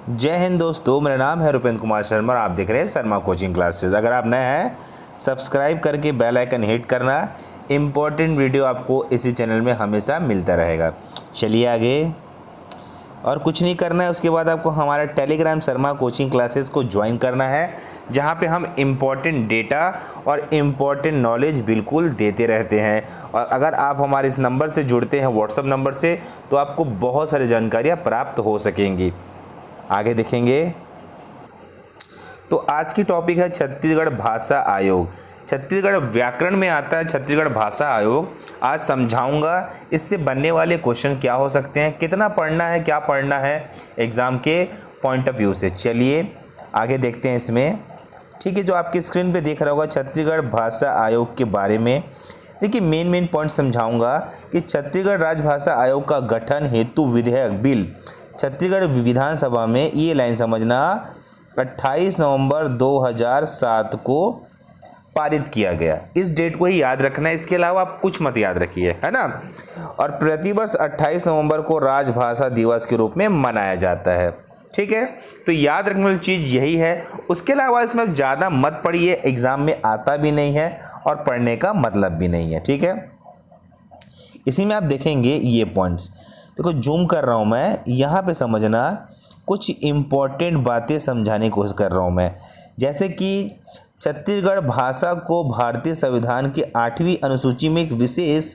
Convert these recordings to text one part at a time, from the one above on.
जय हिंद दोस्तों, मेरा नाम है रुपेंद्र कुमार शर्मा और आप देख रहे हैं शर्मा कोचिंग क्लासेस। अगर आप नए हैं सब्सक्राइब करके बेल आइकन हिट करना। इम्पोर्टेंट वीडियो आपको इसी चैनल में हमेशा मिलता रहेगा। चलिए आगे, और कुछ नहीं करना है। उसके बाद आपको हमारा टेलीग्राम शर्मा कोचिंग क्लासेस को ज्वाइन करना है, जहाँ पे हम इम्पॉर्टेंट डेटा और इम्पॉर्टेंट नॉलेज बिल्कुल देते रहते हैं। और अगर आप हमारे इस नंबर से जुड़ते हैं, व्हाट्सअप नंबर से, तो आपको बहुत सारी जानकारियाँ प्राप्त हो सकेंगी। आगे देखेंगे तो आज की टॉपिक है छत्तीसगढ़ भाषा आयोग। छत्तीसगढ़ व्याकरण में आता है छत्तीसगढ़ भाषा आयोग। आज समझाऊंगा इससे बनने वाले क्वेश्चन क्या हो सकते हैं, कितना पढ़ना है, क्या पढ़ना है एग्ज़ाम के पॉइंट ऑफ व्यू से। चलिए आगे देखते हैं इसमें। ठीक है, जो आपकी स्क्रीन पे देख रहा होगा छत्तीसगढ़ भाषा आयोग के बारे में। देखिए मेन पॉइंट समझाऊंगा कि छत्तीसगढ़ राजभाषा आयोग का गठन हेतु विधेयक बिल छत्तीसगढ़ विधानसभा में, ये लाइन समझना, 28 नवंबर 2007 को पारित किया गया। इस डेट को ही याद रखना है, इसके अलावा आप कुछ मत याद रखिए, है ना। और प्रतिवर्ष 28 नवंबर को राजभाषा दिवस के रूप में मनाया जाता है। ठीक है, तो याद रखने वाली चीज़ यही है। उसके अलावा इसमें ज़्यादा मत पढ़िए, एग्ज़ाम में आता भी नहीं है और पढ़ने का मतलब भी नहीं है। ठीक है, इसी में आप देखेंगे ये पॉइंट्स। देखो जूम कर रहा हूँ मैं, यहाँ पे समझना, कुछ इम्पॉर्टेंट बातें समझाने की कोशिश कर रहा हूँ मैं। जैसे कि छत्तीसगढ़ भाषा को भारतीय संविधान की 8वीं अनुसूची में एक विशेष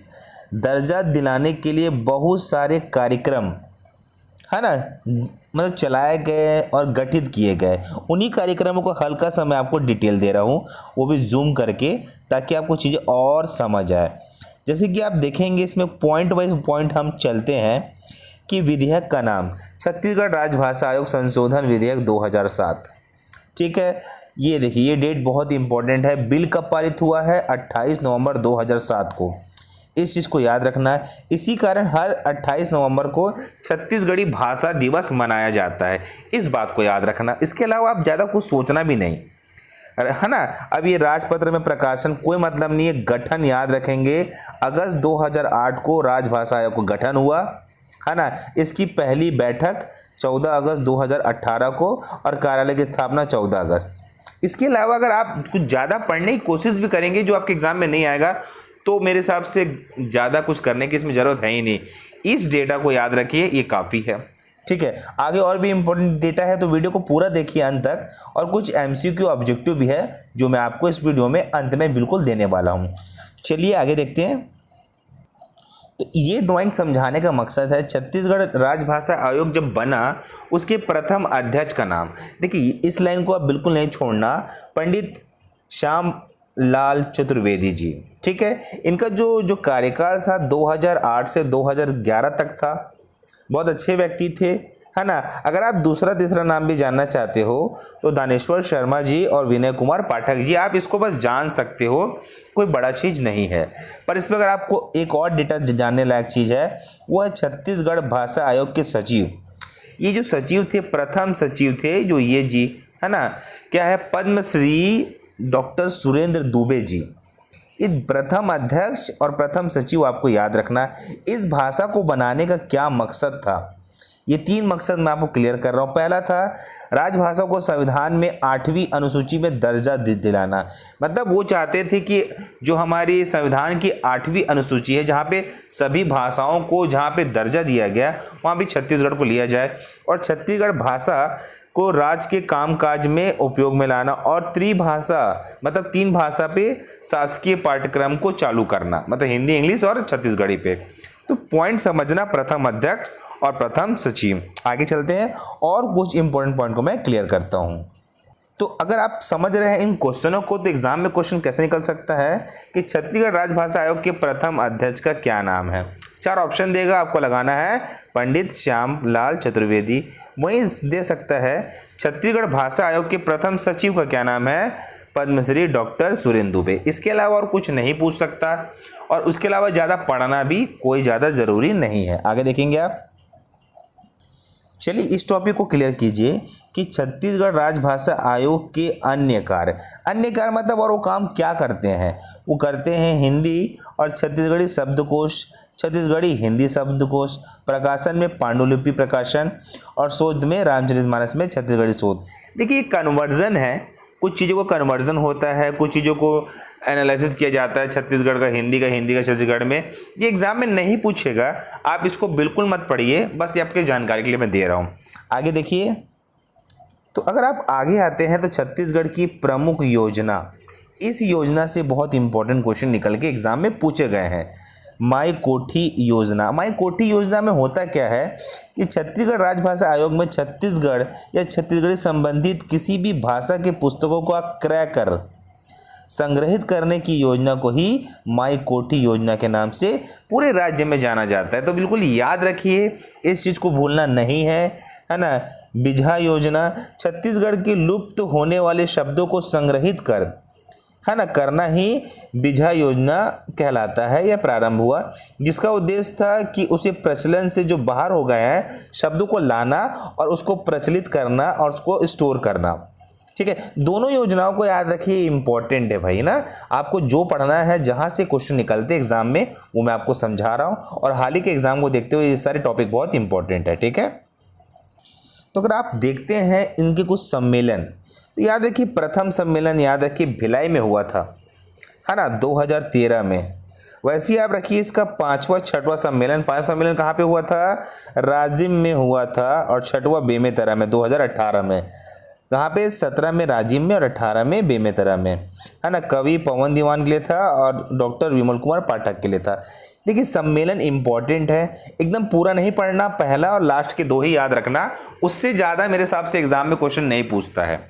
दर्जा दिलाने के लिए बहुत सारे कार्यक्रम, है ना, मतलब चलाए गए और गठित किए गए। उन्हीं कार्यक्रमों को हल्का सा मैं आपको डिटेल दे रहा हूँ, वो भी जूम करके, ताकि आपको चीज़ें और समझ आए। जैसे कि आप देखेंगे इसमें पॉइंट वाइज पॉइंट हम चलते हैं कि विधेयक का नाम छत्तीसगढ़ राजभाषा आयोग संशोधन विधेयक 2007। ठीक है, ये देखिए ये डेट बहुत इंपॉर्टेंट है। बिल कब पारित हुआ है? 28 नवंबर 2007 को। इस चीज़ को याद रखना है। इसी कारण हर 28 नवंबर को छत्तीसगढ़ी भाषा दिवस मनाया जाता है। इस बात को याद रखना। इसके अलावा आप ज़्यादा कुछ सोचना भी नहीं, है ना। अब ये राजपत्र में प्रकाशन कोई मतलब नहीं है। गठन याद रखेंगे, अगस्त 2008 को राजभाषा आयोग का गठन हुआ, है ना। इसकी पहली बैठक 14 अगस्त 2018 को और कार्यालय की स्थापना 14 अगस्त। इसके अलावा अगर आप कुछ ज़्यादा पढ़ने की कोशिश भी करेंगे जो आपके एग्ज़ाम में नहीं आएगा, तो मेरे हिसाब से ज़्यादा कुछ करने की इसमें ज़रूरत है ही नहीं। इस डेटा को याद रखिए, ये काफ़ी है। ठीक है, आगे और भी इम्पोर्टेंट डेटा है, तो वीडियो को पूरा देखिए अंत तक। और कुछ एमसीक्यू ऑब्जेक्टिव भी है जो मैं आपको इस वीडियो में अंत में बिल्कुल देने वाला हूँ। चलिए आगे देखते हैं। तो ये ड्राइंग समझाने का मकसद है छत्तीसगढ़ राजभाषा आयोग जब बना, उसके प्रथम अध्यक्ष का नाम। देखिए इस लाइन को आप बिल्कुल नहीं छोड़ना, पंडित श्याम लाल चतुर्वेदी जी। ठीक है, इनका जो कार्यकाल था 2008 से 2011 तक था। बहुत अच्छे व्यक्ति थे, है ना। अगर आप दूसरा तीसरा नाम भी जानना चाहते हो तो दानेश्वर शर्मा जी और विनय कुमार पाठक जी, आप इसको बस जान सकते हो, कोई बड़ा चीज़ नहीं है। पर इसमें अगर आपको एक और डेटा जानने लायक चीज़ है, वो है छत्तीसगढ़ भाषा आयोग के सचिव। ये जो सचिव थे, प्रथम सचिव थे जो ये जी, है ना, क्या है, पद्मश्री डॉक्टर सुरेंद्र दुबे जी। इस प्रथम अध्यक्ष और प्रथम सचिव आपको याद रखना। इस भाषा को बनाने का क्या मकसद था, ये 3 मकसद मैं आपको क्लियर कर रहा हूँ। पहला था राजभाषा को संविधान में 8वीं अनुसूची में दर्जा दिलाना। मतलब वो चाहते थे कि जो हमारी संविधान की 8वीं अनुसूची है, जहाँ पे सभी भाषाओं को जहाँ पे दर्जा दिया गया, वहाँ भी छत्तीसगढ़ को लिया जाए। और छत्तीसगढ़ भाषा को राज्य के कामकाज में उपयोग में लाना। और त्रिभाषा मतलब 3 भाषा पे शासकीय पाठ्यक्रम को चालू करना, मतलब हिंदी, इंग्लिश और छत्तीसगढ़ी पे। तो पॉइंट समझना, प्रथम अध्यक्ष और प्रथम सचिव। आगे चलते हैं और कुछ इंपॉर्टेंट पॉइंट को मैं क्लियर करता हूँ। तो अगर आप समझ रहे हैं इन क्वेश्चनों को, तो एग्जाम में क्वेश्चन कैसे निकल सकता है कि छत्तीसगढ़ राजभाषा आयोग के प्रथम अध्यक्ष का क्या नाम है। 4 ऑप्शन देगा, आपको लगाना है पंडित श्याम लाल चतुर्वेदी। वहीं दे सकता है छत्तीसगढ़ भाषा आयोग के प्रथम सचिव का क्या नाम है, पद्मश्री डॉक्टर सुरेंद्र दुबे। इसके अलावा और कुछ नहीं पूछ सकता, और उसके अलावा ज़्यादा पढ़ना भी कोई ज़्यादा ज़रूरी नहीं है। आगे देखेंगे आप। चलिए इस टॉपिक को क्लियर कीजिए कि छत्तीसगढ़ राजभाषा आयोग के अन्य कार्य मतलब और वो काम क्या करते हैं। वो करते हैं हिंदी और छत्तीसगढ़ी शब्दकोश, छत्तीसगढ़ी हिंदी शब्दकोश, प्रकाशन में पांडुलिपि प्रकाशन और शोध में रामचरितमानस में छत्तीसगढ़ी शोध। देखिए कन्वर्जन है, कुछ चीज़ों को कन्वर्जन होता है, कुछ चीज़ों को एनालिसिस किया जाता है छत्तीसगढ़ का हिंदी का छत्तीसगढ़ में। ये एग्जाम में नहीं पूछेगा, आप इसको बिल्कुल मत पढ़िए, बस ये आपके जानकारी के लिए मैं दे रहा हूँ। आगे देखिए, तो अगर आप आगे आते हैं तो छत्तीसगढ़ की प्रमुख योजना, इस योजना से बहुत इंपॉर्टेंट क्वेश्चन निकल के एग्जाम में पूछे गए हैं। माई कोठी योजना, माई कोठी योजना में होता क्या है कि छत्तीसगढ़ राजभाषा आयोग में छत्तीसगढ़ या छत्तीसगढ़ी संबंधित किसी भी भाषा के पुस्तकों को क्रय कर संग्रहित करने की योजना को ही माई कोठी योजना के नाम से पूरे राज्य में जाना जाता है। तो बिल्कुल याद रखिए, इस चीज़ को भूलना नहीं है ना। बिजहा योजना, छत्तीसगढ़ के लुप्त होने वाले शब्दों को संग्रहित कर, है ना, करना ही बिजहा योजना कहलाता है। यह प्रारंभ हुआ जिसका उद्देश्य था कि उसे प्रचलन से जो बाहर हो गए हैं शब्दों को लाना और उसको प्रचलित करना और उसको स्टोर करना। ठीक है, दोनों योजनाओं को याद रखिए, इंपॉर्टेंट है भाई ना। आपको जो पढ़ना है, जहां से क्वेश्चन निकलते एग्जाम में, वो मैं आपको समझा रहा हूं और हाल ही के एग्जाम को देखते हुए ये सारे टॉपिक बहुत इंपॉर्टेंट है। ठीक है, तो अगर आप देखते हैं इनके कुछ सम्मेलन, तो याद रखिए प्रथम सम्मेलन याद रखिए भिलाई में हुआ था, है ना, 2013 में। वैसे ही आप रखिए इसका 5वां 6वां सम्मेलन, 5 सम्मेलन कहाँ पे हुआ था, राजिम में हुआ था, और 6वां बेमेतरा में 2018 में। कहाँ पे, 17 में राजिम में और 18 में बेमेतरा में, है ना। कवि पवन दीवान के लिए था और डॉक्टर विमल कुमार पाठक के लिए था। देखिए सम्मेलन इंपॉर्टेंट है, एकदम पूरा नहीं पढ़ना, पहला और लास्ट के 2 ही याद रखना, उससे ज़्यादा मेरे हिसाब से एग्जाम में क्वेश्चन नहीं पूछता है।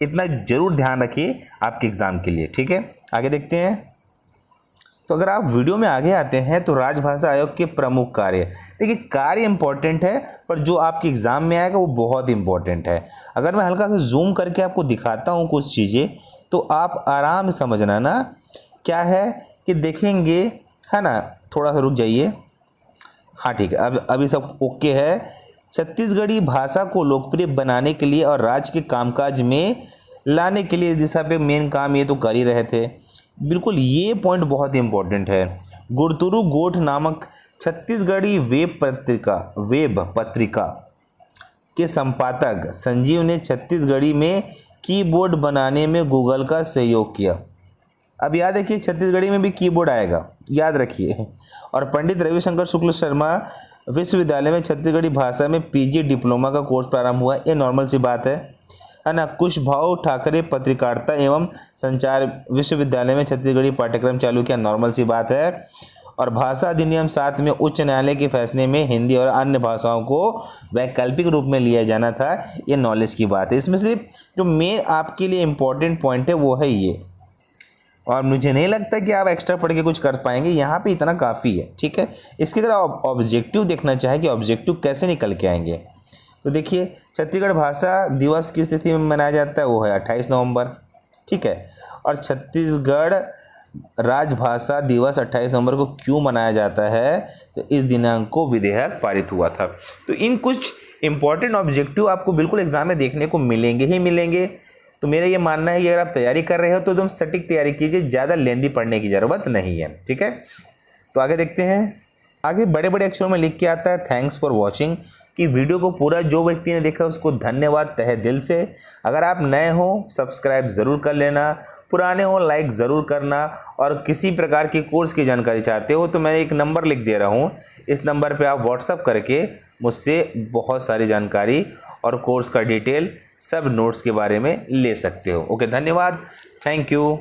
इतना जरूर ध्यान रखिए आपके एग्जाम के लिए। ठीक है, आगे देखते हैं। तो अगर आप वीडियो में आगे आते हैं तो राजभाषा आयोग के प्रमुख कार्य, देखिए कार्य इंपॉर्टेंट है पर जो आपके एग्जाम में आएगा वो बहुत इंपॉर्टेंट है। अगर मैं हल्का सा जूम करके आपको दिखाता हूँ कुछ चीज़ें, तो आप आराम से समझना ना क्या है कि देखेंगे, है ना। थोड़ा सा रुक जाइए, हाँ ठीक है, अब अभी सब ओके है। छत्तीसगढ़ी भाषा को लोकप्रिय बनाने के लिए और राज्य के कामकाज में लाने के लिए इस दिशा पे मेन काम ये तो कर ही रहे थे। बिल्कुल ये पॉइंट बहुत इंपॉर्टेंट है। गुरतुरु गोठ नामक छत्तीसगढ़ी वेब पत्रिका के संपादक संजीव ने छत्तीसगढ़ी में कीबोर्ड बनाने में गूगल का सहयोग किया। अब याद रखिए छत्तीसगढ़ी में भी कीबोर्ड आएगा, याद रखिए। और पंडित रविशंकर शुक्ल शर्मा विश्वविद्यालय में छत्तीसगढ़ी भाषा में पीजी डिप्लोमा का कोर्स प्रारंभ हुआ। ये नॉर्मल सी बात है ना। कुशभाऊ ठाकरे पत्रकारिता एवं संचार विश्वविद्यालय में छत्तीसगढ़ी पाठ्यक्रम चालू किया, नॉर्मल सी बात है। और भाषा अधिनियम 7 में उच्च न्यायालय के फैसले में हिंदी और अन्य भाषाओं को वैकल्पिक रूप में लिया जाना था, ये नॉलेज की बात है। इसमें सिर्फ जो मेन आपके लिए इम्पोर्टेंट पॉइंट है वो है ये, और मुझे नहीं लगता कि आप एक्स्ट्रा पढ़ के कुछ कर पाएंगे, यहाँ पे इतना काफ़ी है। ठीक है, इसके अगर आप ऑब्जेक्टिव देखना चाहें कि ऑब्जेक्टिव कैसे निकल के आएंगे, तो देखिए छत्तीसगढ़ भाषा दिवस की स्थिति में मनाया जाता है वो है 28 नवंबर। ठीक है, और छत्तीसगढ़ राजभाषा दिवस 28 नवंबर को क्यों मनाया जाता है, तो इस दिनांक को विधेयक पारित हुआ था। तो इन कुछ इंपॉर्टेंट ऑब्जेक्टिव आपको बिल्कुल एग्जाम में देखने को मिलेंगे ही मिलेंगे। तो मेरा ये मानना है कि अगर आप तैयारी कर रहे हो तो एकदम सटीक तैयारी कीजिए, ज़्यादा लेंदी पढ़ने की ज़रूरत नहीं है। ठीक है, तो आगे देखते हैं। आगे बड़े बड़े अक्षरों में लिख के आता है थैंक्स फॉर वॉचिंग, कि वीडियो को पूरा जो व्यक्ति ने देखा उसको धन्यवाद तहे दिल से। अगर आप नए हो सब्सक्राइब ज़रूर कर लेना, पुराने हो लाइक ज़रूर करना, और किसी प्रकार की कोर्स की जानकारी चाहते हो तो मैं एक नंबर लिख दे रहा हूँ, इस नंबर पे आप व्हाट्सअप करके मुझसे बहुत सारी जानकारी और कोर्स का डिटेल सब नोट्स के बारे में ले सकते हो। ओके, धन्यवाद, थैंक यू।